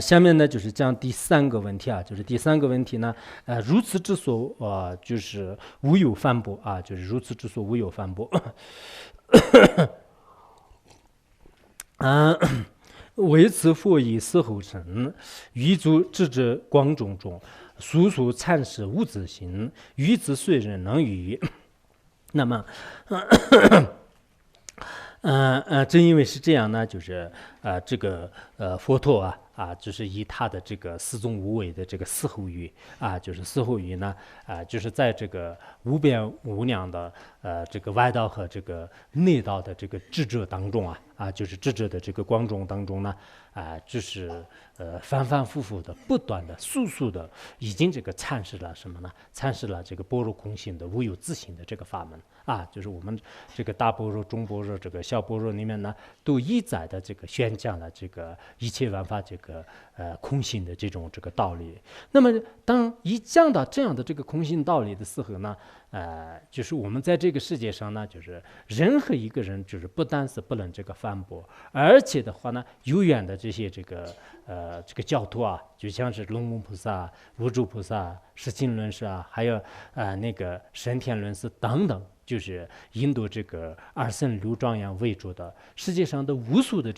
下面呢就是讲第三个问题啊，就是第三个问题呢，如此之所就是无有反驳啊，就是如此之所无有反驳。啊，为此复以死后生，欲足智之光中中，速速参视无自性，欲之虽人能与。那么，正因为是这样呢，就是这个佛陀就是以他的这个四宗无为的这个四后语就是四后语呢就是在这个无边无量的这个外道和这个内道的这个智者当中就是智者的这个光中当中呢就是反反复复的不断的速速的已经这个阐释了什么呢？阐释了这个般若空性的无有自性的这个法门。就是我们这个大般若、中般若、这个小般若里面呢，都一再的这个宣讲了这个一切万法这个空性的这个道理。那么当一讲到这样的这个空性道理的时候呢，就是我们在这个世界上呢，就是任何一个人，就是不单是不能这个反驳，而且的话呢，有远的这些这个教徒就像是龙母菩萨、无著菩萨、释经论师还有那个神天论师等等。就是印度这个二圣六庄严为主的世界上的无数的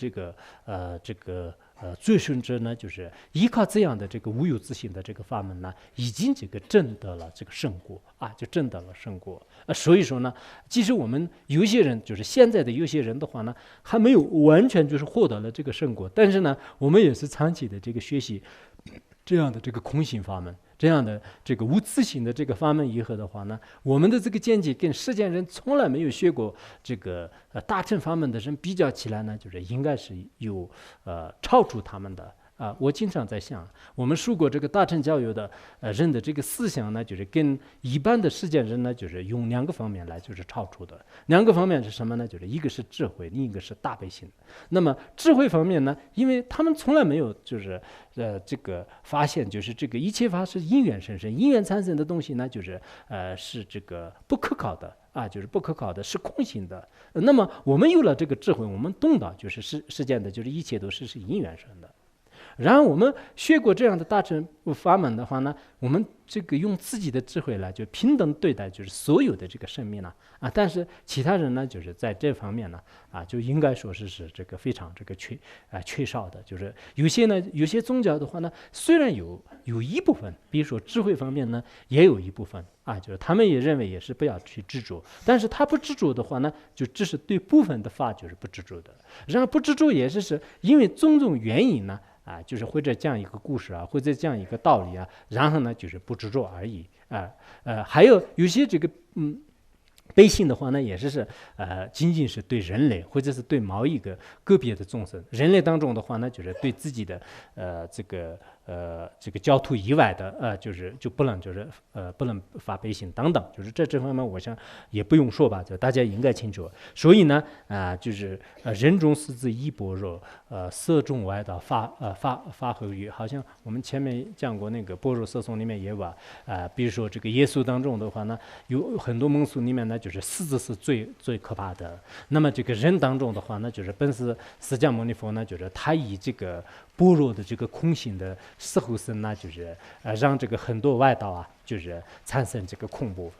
最顺者呢，就是依靠这样的这个无有自性的这个法门呢，已经这个证得了这个圣果就证得了圣果。所以说呢，即使我们有些人就是现在的有些人的话呢，还没有完全就是获得了这个圣果，但是呢，我们也是长期的这个学习这样的这个空性法门。这样的这个无自性的这个法门以后的话呢，我们的这个见解跟世间人从来没有学过这个大乘法门的人比较起来呢，就是应该是有超出他们的。我经常在想，我们受过这个大乘教育的人的这个思想呢，就是跟一般的世间人呢，就是用两个方面来就是超出的。两个方面是什么呢？就是一个是智慧，另一个是大悲心。那么智慧方面呢，因为他们从来没有就是这个发现，就是这个一切法是因缘生成，因缘产生的东西呢，就是是这个不可靠的。就是不可靠的，是空性的。那么我们有了这个智慧，我们懂到就是世间的，就是一切都是因缘生的。然后我们学过这样的大乘法门的话呢，我们这个用自己的智慧来就平等对待，就是所有的这个生命但是其他人呢，就是在这方面呢就应该说是这个非常这个缺少的。就是有些宗教的话呢，虽然有一部分，比如说智慧方面呢，也有一部分就是他们也认为也是不要去执着，但是他不执着的话呢，就只是对部分的法就是不执着的。然后不执着也是因为种种原因呢。就是或者讲一个故事或者讲一个道理然后呢就是不执着而已还有些这个悲心的话呢，也是仅仅是对人类或者是对某一个个别的众生，人类当中的话呢，就是对自己的这个教徒以外的就不能不能发悲心等等，就是这方面我想也不用说吧，就大家应该清楚。所以呢就是人中识自一般若，色中外道法后语，好像我们前面讲过那个般若色颂里面也有比如说这个耶稣当中的话呢，有很多蒙俗里面呢，就是识字是最可怕的。那么这个人当中的话呢，就是本师释迦牟尼佛呢，就是他以这个般若的这个空性的时候生呢，就是让这个很多外道就是产生这个恐怖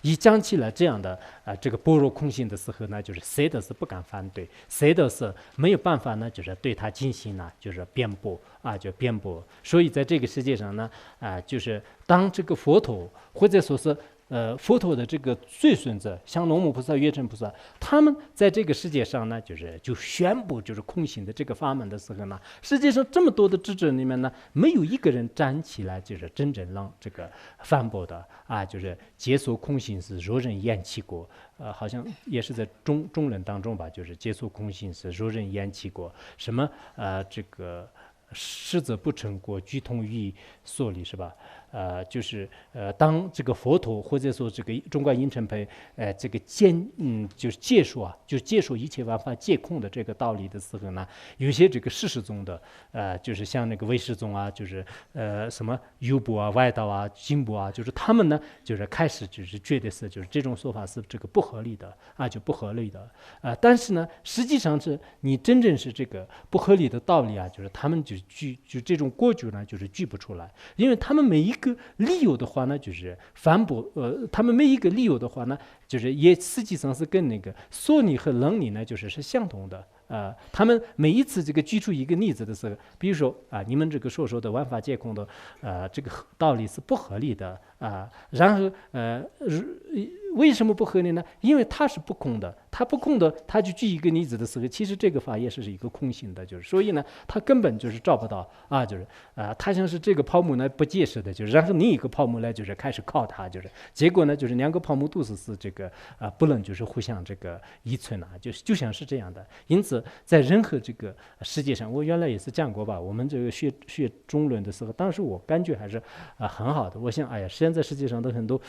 一讲起了这样的这个般若空性的时候呢，就是谁都是不敢反对，谁都是没有办法呢，就是对他进行就是辩驳就辩驳。所以在这个世界上呢就是当这个佛陀或者说是佛陀的这个最孙子，像龙母菩萨、月称菩萨，他们在这个世界上呢，就宣布就是空性的这个法门的时候呢，世界上这么多的智者里面呢，没有一个人站起来就是真正让这个反驳的就是解说空性是若人言其过，好像也是在中人当中吧，就是解说空性是若人言其过，什么这个实则不成过，具通于所理是吧？就是当这个佛陀或者说这个中观应成培这个就是戒说啊，就是戒说一切万法皆空的这个道理的时候呢，有些这个事实中的就是像那个唯识宗啊，就是什么优博啊、外道啊、经博啊，就是他们呢就是开始就是觉得是就是这种说法是这个不合理的啊，就不合理的但是呢，实际上是你真正是这个不合理的道理啊，就是他们就这种过举呢，就是举不出来，因为他们每一个理由的话呢，就是反驳他们每一个理由的话呢，就是也实际上是跟那个说理和能理呢，就是相同的。他们每一次这个举出一个例子的时候，比如说你们这个所说的万法皆空的这个道理是不合理的然后为什么不合理呢？因为它是不空的，它不空的，他就举一个例子的时候，其实这个法也是一个空性的，就是所以呢，它根本就是照不到就是它像是这个泡沫呢不结实的，就是然后另一个泡沫呢就是开始靠它，就是结果呢就是两个泡沫都是这个不能就是互相这个依存就像是这样的。因此，在任何这个世界上，我原来也是讲过吧，我们这个学中论的时候，当时我感觉还是很好的。我想，现在世界上的很多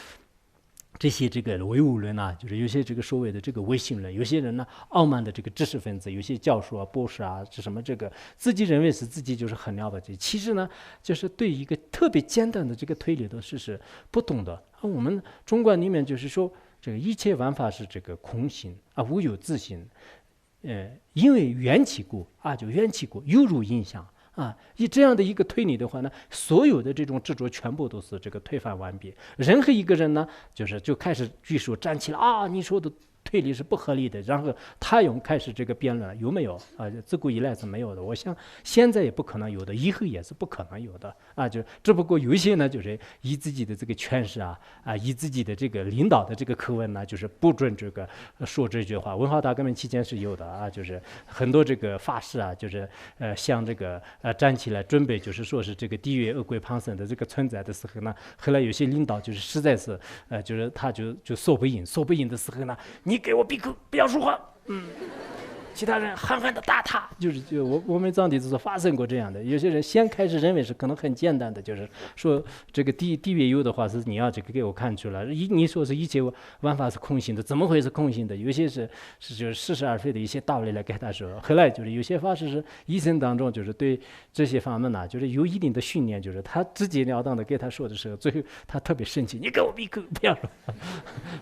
这些这个唯物论就是有些这个所谓的这个唯心论，有些人呢傲慢的这个知识分子，有些教授博士是什么这个自己认为是自己就是很了不起，其实呢就是对一个特别简单的这个推理的事实不懂的。我们中观里面就是说，这个一切万法是这个空性无有自性，因为缘起故就缘起故犹如影像。以这样的一个推理的话呢，所有的这种执着全部都是这个推翻完毕。任何一个人呢，就开始举手站起来你说的推理是不合理的，然后他又开始这个辩论，有没有自古以来是没有的，我想现在也不可能有的，以后也是不可能有的就只不过有一些呢，就是以自己的这个权势以自己的这个领导的这个口吻呢，就是不准这个说这句话。文化大革命期间是有的就是很多这个法师就是像这个站起来准备就是说是这个地狱恶鬼旁生的这个存在的时候呢，后来有些领导就是实在是就是他就说不赢的时候呢，你给我闭口，不要说话。其他人狠狠地打他，就我们藏地是发生过这样的。有些人先开始认为是可能很简单的，就是说这个地狱有的话是你要这个给我看出来，你说是一切万法是空性的，怎么会是空性的？有些是就是似是而非的一些道理来给他说。后来就是有些法师是一生当中就是对这些法门就是有一定的训练，就是他直截了当的给他说的时候，最后他特别生气，你给我闭口，不要说。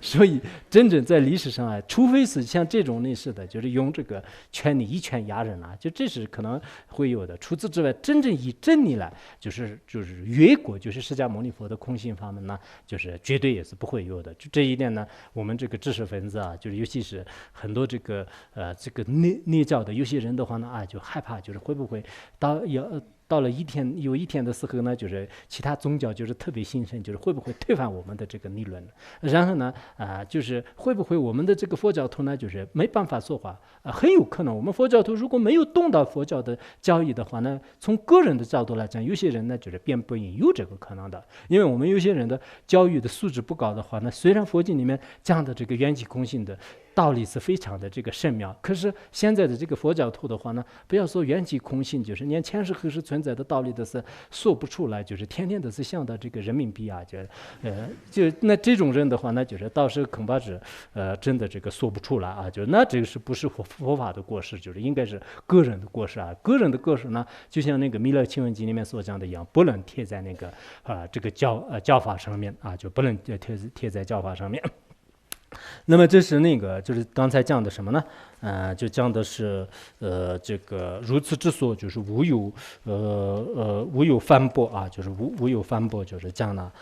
所以真正在历史上除非是像这种类似的，就是用这个权力一拳压人就这是可能会有的。除此之外，真正以真理来就是越过就是释迦牟尼佛的空性法门呢，就是绝对也是不会有的。就这一点呢，我们这个知识分子就是尤其是很多这个这个内教的有些人的话呢就害怕，就是会不会到了有一天的时候呢，就是其他宗教就是特别兴盛，就是会不会推翻我们的这个理论？然后呢，就是会不会我们的这个佛教徒呢，就是没办法说话？很有可能，我们佛教徒如果没有动到佛教的教义的话呢，从个人的角度来讲，有些人呢就是辩不赢，有这个可能的。因为我们有些人的教育的素质不高的话呢，虽然佛经里面讲的这个缘起空性的道理是非常的这个深妙，可是现在的这个佛教徒的话呢，不要说缘起空性，就是连前世后世存在的道理都是说不出来，就是天天都是想到这个人民币就那这种人的话呢，就是到时候恐怕是真的这个说不出来就那这个是不是佛法的过失，就是应该是个人的过失个人的过失呢，就像那个《弥勒经文集》里面所讲的一样，不能贴在那个这个教法上面就不能贴在教法上面。那么这是那个就是刚才讲的什么呢？就讲的是这个如此之说，就是无有反驳就是无有反驳，就是讲了